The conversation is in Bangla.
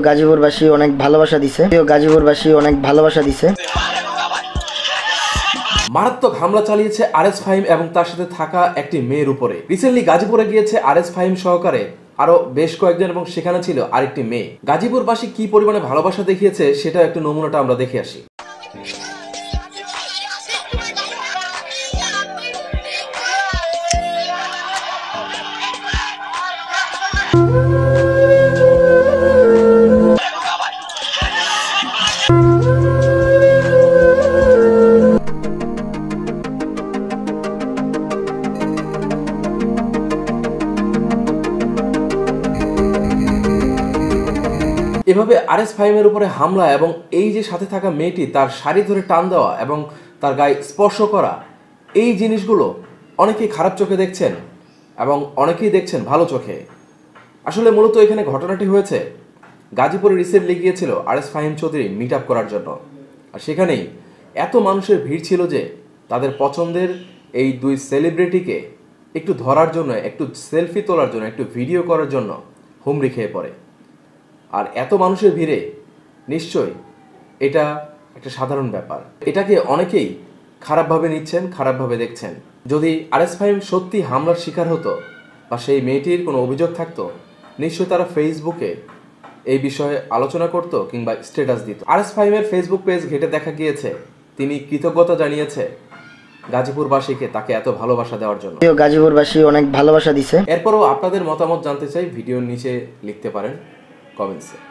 গাজীপুরবাসী অনেক ভালোবাসা দিছে। মারাত্মক হামলা চালিয়েছে আরএস ফাহিম এবং তার সাথে থাকা একটি মেয়ের উপরে। রিসেন্টলি গাজীপুরে গিয়েছে আরএস ফাহিম সহকারে আরো বেশ কয়েকজন এবং সেখানে ছিল আরেকটি মেয়ে। গাজীপুরবাসী কি পরিমাণে ভালোবাসা দেখিয়েছে সেটা একটু নমুনাটা আমরা দেখে আসি। এভাবে আরএস ফাহিমের উপরে হামলা এবং এই যে সাথে থাকা মেয়েটি তার শাড়ি ধরে টান দেওয়া এবং তার গায়ে স্পর্শ করা, এই জিনিসগুলো অনেকেই খারাপ চোখে দেখছেন এবং অনেকেই দেখছেন ভালো চোখে। আসলে মূলত এখানে ঘটনাটি হয়েছে গাজীপুরে রিসেন্টলি গিয়েছিল RS Fahim Chowdhury meet up করার জন্য। আর সেখানেই এত মানুষের ভিড় ছিল যে তাদের পছন্দের এই দুই সেলিব্রিটিকে একটু ধরার জন্য, একটু সেলফি তোলার জন্য, একটু ভিডিও করার জন্য হুমড়ি খেয়ে পড়ে। আর এত মানুষের ভিড়ে নিশ্চয়ই এটা একটা সাধারণ ব্যাপার। এটাকে অনেকেই খারাপভাবে নিচ্ছেন, খারাপভাবে দেখছেন। যদি আরএস ফাহিম সত্যি হামলার শিকার হতো বা সেই মেয়েটির কোনো অভিযোগ থাকতো, নিশ্চয়ই তারা ফেসবুকে এই বিষয়ে আলোচনা করত কিংবা স্ট্যাটাস দিত। আরএস ফাহিমের ফেসবুক পেজ ঘেটে দেখা গিয়েছে তিনি কৃতজ্ঞতা জানিয়েছে গাজীপুরবাসীকে তাকে এত ভালোবাসা দেওয়ার জন্য। গাজীপুরবাসী অনেক ভালোবাসা দিছে। এরপরও আপনাদের মতামত জানতে চাই, ভিডিওর নিচে লিখতে পারেন কমেন্টসে।